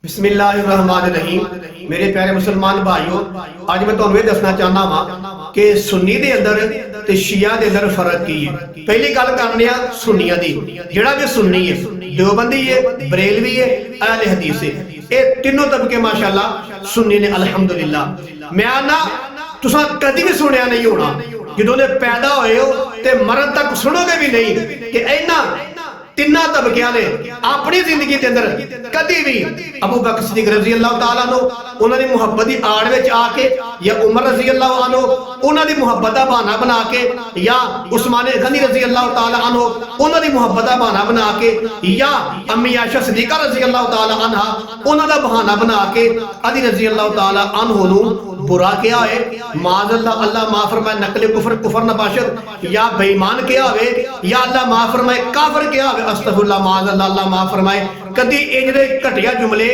बिस्मिल्लाहिर्रहमानिर्रहीम। मेरे प्यारे मुसलमान भाइयों, आज मैं तुहानू दसना चाहना वा कि सुन्नी दे अंदर ते शिया दे अंदर फर्क की है। पहली गल करने आ सुन्नियां दी। जेड़ा भी सुन्नी है, देवबंदी है, बरेलवी है, अहले हदीस है, ये तीनों तबके माशाअल्लाह सुन्नी ने अल्हम्दुलिल्लाह। मैं आना तुसा कदी भी सुनिया नहीं होना, जदों दे पैदा होए हो ते मरण तक सुनोगे भी नहीं कि इन्हां तिन्ना तबकियां ने अपनी जिंदगी के अंदर कदी भी अबू बकर सिद्दीक रजी अल्लाह तआला अन्हु उन्हां दी मुहब्बत दी आड़ विच आके, या उमर रजी अल्लाह अन्हु उन्हां दी मुहब्बत दा बहाना बना के, या उस्मान गनी रजी अल्लाह तआला अन्हु उन्हां दी मुहब्बत दा बहाना बना के, या अम्मी आयशा सिद्दीका रजी अल्लाह तआला अन्हा उन्हां दा बहाना बना के अली रजी अल्लाह तआला अन्हु नू बुरा किया है, माज़अल्लाह अल्लाह माफ फरमाए नकल कुफर कुफर नबाशत, या बेईमान किया है, या अल्लाह माफ फरमाए काफिर किया है, अस्तगफिरुल्लाह माज़अल्लाह अल्लाह माफ फरमाए। कदी इन्हे घटिया जुमले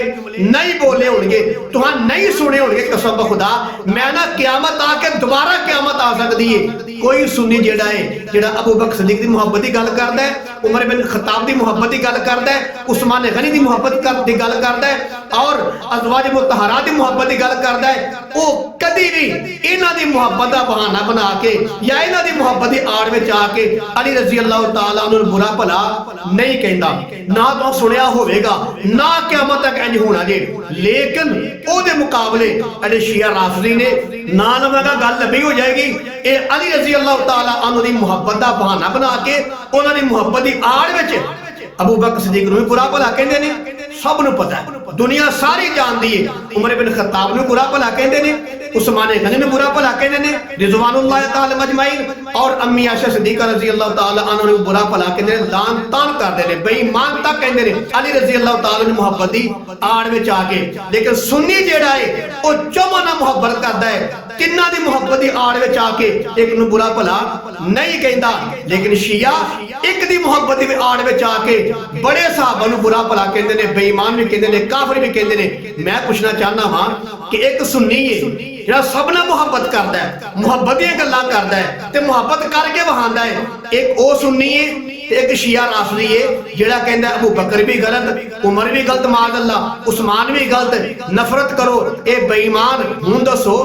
नहीं बोले होंगे, तुहां नहीं सुने होंगे, कसम खुदा। मैं ना क़यामत आके दोबारा क़यामत आ सकती है। कोई सुन्नी जेड़ा है, जेड़ा अबू बकर सिद्दीक दी मुहब्बत दी गल करदा है, उमर बिन खत्ताब दी मुहब्बत दी गल करदा है, उस्मान गनी दी मुहब्बत दी गल करदा है, और अज़वाज मुतहरा दी मुहब्बत दी गल करदा है, वो कदी भी इन्हां दी मुहब्बत दा बहाना बना के या इन्हां दी मुहब्बत दी आड़ विच आके अली रज़ी अल्लाह तआला अन्हु बुरा भला नहीं कहंदा। ना तो सुनिया होवेगा, ना क़यामत तक इंज होना जे। लेकिन ओदे मुकाबले अरे शिया राफिज़ी ने ना लवांगा गल लंबी हो जाएगी, ये अली रज़ी अल्लाह तआला अन्हु दी मुहब्बत दा बहाना बना के उन्हां दी मुहब्बत दी आड़ विच अबू बकर सिद्दीक नूं बुरा भला कहंदे ने। सब नूं पता है, दुनिया सारी जानदी है। उमर बिन खत्ताब नूं बुरा भला कहंदे ने, उस्मान गनी नूं बुरा भला कहंदे ने रिज़वानुल्लाह तआला मजमाइन, और अम्मी आयशा सिद्दीका रज़ी अल्लाह तआला अन्हा नूं बुरा भला कहंदे ने, लान तान करदे ने, बेईमान तक कहंदे ने अली रज़ी अल्लाह तआला दी मुहब्बत दी आड़ विच आके। लेकिन सुन्नी जेड़ा है वो चौवां नाल मुहब्बत करदा है, तिन्नां दी मुहब्बत दी आड़ विच आके एक नूं बुरा भला नहीं कहंदा। लेकिन शिया एक दी मुहब्बत दी आड़ विच आके बड़े सहाबा नूं बुरा भला कहंदे ने, बेईमान भी कहंदे ने, काफिर भी कहंदे ने। मैं पूछना चाहना वां कि एक सुन्नी है जेड़ा सब नाल मुहब्बत करदा है, मुहब्बत दी गल्लां करदा है ते मुहब्बत करके वहांदा है, एक ओ सुन्नी है ते एक शिया राफिज़ी है जेड़ा कहंदा अबू बकर भी गलत, उमर भी गलत, माज़अल्लाह उस्मान भी गलत, नफरत करो, ए बेईमान। हुण दसो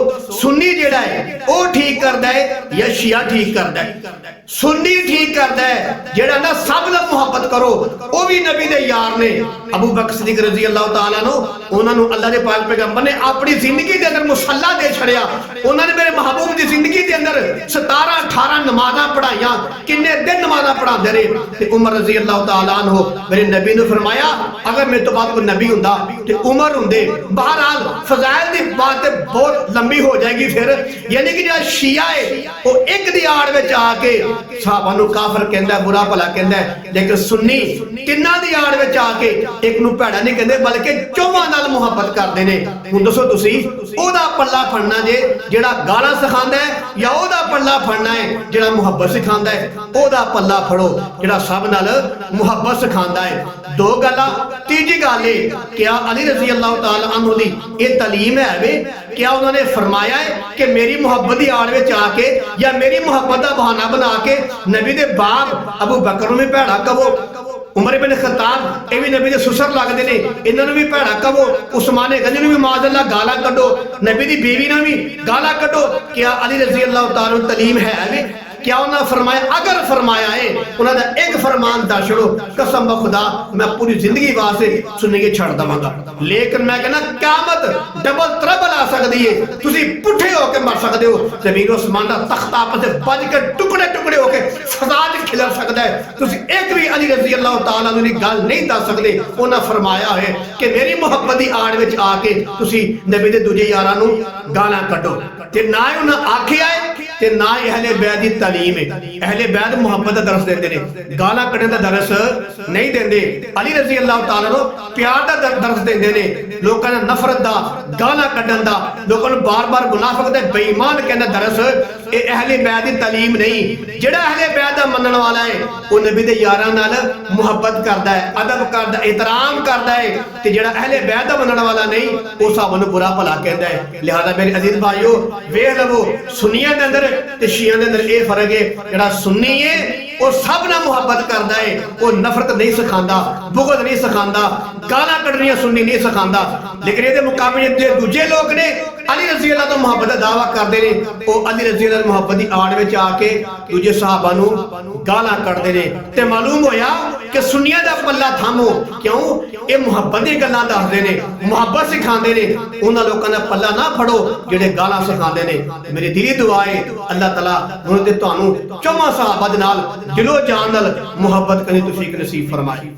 सुन्नी जेड़ा है ओ ठीक करदा है या शिया ठीक करदा है? सुन्नी ठीक करदा है जेड़ा ना सब नाल मुहब्बत करो, ओ भी नबी दे यार ने। अबू बकर सिद्दीक रज़ी अल्लाह तआला अन्हु उन्हां नूं अल्लाह दे पाक पैगंबर ने अपनी जिंदगी दे अंदर मुसल्ला दे छड़िया। उन्हां ने मेरे महबूब दी जिंदगी दे अंदर 17-18 नमाज़ां पढ़ाइयां, किन्ने दिन नमाज़ां पढ़ांदे रहे। ते उमर रज़ी अल्लाह तआला अन्हु मेरे नबी ने फरमाया अगर मेरे तो बाद कोई नबी हुंदा ते उमर हुंदे। बहरहाल फज़ाइल दी बात बहुत लंबी हो जाएगी फिर। यानी कि जेड़ा शिया है वो एक दी आड़ विच आके सहाबा नूं काफिर कहंदा है, बुरा भला कहंदा है। लेकिन सुन्नी तिन्नां दी आड़ विच आके एक नूं भैड़ा नहीं कहंदे, बल्कि चौवां नाल मुहब्बत करदे ने। हुण दसो तुसीं ओदा पल्ला फड़ना जे जेड़ा गालां सिखांदा है, या ओदा पल्ला फड़ना है जेड़ा मुहब्बत सिखांदा है? ओदा पल्ला फड़ो जेड़ा सब नाल मुहब्बत सिखांदा है। दो गल्लां। तीजी गल है, क्या अली रज़ी अल्लाह तआला अन्हु दी ये तालीम है वे? क्या उन्होंने फरमाया है कि मेरी मुहब्बत दी आड़ विच आके या मेरी मुहब्बत दा बहाना बना के नबी दे बाप अबू बकर नूं भी भैड़ा कहो, उमर बिन खत्ताब ये भी नबी दे सुसर लगदे ने, इन्हां नूं भी भैड़ा कहो, उस्मान गनी नूं भी माज़अल्लाह गालां कड्डो, नबी दी बीवी नूं भी गालां कड्डो? क्या अली रज़ी अल्लाह तआला नूं तालीम है वे? क्या उन्होंने फरमाया? अगर फरमाया है उन्होंने एक फरमान दस छड़ो, कसम खुदा मैं पूरी जिंदगी वास्ते सुन्नी के छड़ दवांगा। लेकिन मैं कहना क़यामत डबल ट्रबल आ सकती है, तुसी पुठे होके मर सकते हो, ज़मीन आसमान दा तख्ता आपस में बज के टुकड़े टुकड़े होके फज़ा च खिलर सकता है। तुसी एक भी अली रज़ी अल्लाह तआला दी गल नहीं दस सकते। उन्होंने फरमाया है कि मेरी मुहब्बत दी आड़ विच आके तुसी नबी दे दूजे यारां नूं गालां कड्डो, ते ना ही उन्हें आखिया है ते ना ही अहले बैत दी तालीम है। अहले बैत मुहब्बत दा दरस देंदे ने, गालां कड्डण दा दरस नहीं देंदे। अली रज़ी अल्लाह तआला नूं प्यार दा दरस देंदे ने, लोकां दा नफरत दा, गालां कड्डण दा, लोकां नूं बार-बार मुनाफिक ते बेईमान कहण दा दरस ये अहले बैत दी तालीम नहीं। जेड़ा अहले बैत दा मनण वाला है वो नबी दे यारां नाल मुहब्बत करदा है, अदब करदा, एहतराम करदा है, ते जेड़ा अहले बैत दा मनण वाला नहीं वो साहब नूं बुरा भला कहंदा है। लिहाजा मेरे अजीज भाइयों वेख लवो सुन्नियां दे अंदर ते शिया दे अंदर ये फर्क है। जेड़ा सुन्नी है ਉਹ ਸਭ ਨਾਲ ਮੁਹੱਬਤ ਕਰਦਾ ਹੈ, ਉਹ ਨਫ਼ਰਤ ਨਹੀਂ ਸਿਖਾਉਂਦਾ, ਬੁਗਦ ਨਹੀਂ ਸਿਖਾਉਂਦਾ, ਗਾਲਾਂ ਕੱਢਣੀਆਂ ਸੁਣਨੀ ਨਹੀਂ ਸਿਖਾਉਂਦਾ। ਲੇਕਿਨ ਇਹਦੇ ਮੁਕਾਬਲੇ ਜਿਹੜੇ ਦੂਜੇ ਲੋਕ ਨੇ ਅਲੀ ਰਜ਼ੀ ਅੱਲਾਹ ਤੋਂ ਮੁਹੱਬਤ ਦਾ ਦਾਅਵਾ ਕਰਦੇ ਨੇ, ਉਹ ਅਲੀ ਰਜ਼ੀ ਅੱਲਾਹ ਦੀ ਮੁਹੱਬਤ ਦੀ ਆੜ ਵਿੱਚ ਆ ਕੇ ਦੂਜੇ ਸਹਾਬਾ ਨੂੰ ਗਾਲਾਂ ਕੱਢਦੇ ਨੇ। ਤੇ ਮਾਲੂਮ ਹੋਇਆ ਕਿ ਸੁन्नियां ਦਾ ਪੱਲਾ ਥਾਮੋ, ਕਿਉਂ? ਇਹ ਮੁਹੱਬਤ ਦੀ ਗੱਲਾਂ ਦੱਸਦੇ ਨੇ, ਮੁਹੱਬਤ ਸਿਖਾਉਂਦੇ ਨੇ। ਉਹਨਾਂ ਲੋਕਾਂ ਦਾ ਪੱਲਾ ਨਾ ਫੜੋ ਜਿਹੜੇ ਗਾਲਾਂ ਸਿਖਾਉਂਦੇ ਨੇ। ਮੇਰੀ ਦਿਲੀ ਦੁਆ ਹੈ ਅੱਲਾਹ ਤਾਲਾ ਹੁਣ ਤੇ ਤੁਹਾਨੂੰ ਚੌਵਾਂ ਸਹਾਬਾ ਦੇ ਨਾਲ ਦਿਲੋਂ ਜਾਨ ਨਾਲ ਮੁਹੱਬਤ ਕਰਨੀ ਤੌਫੀਕ ਨਸੀਬ ਫਰਮਾਏ।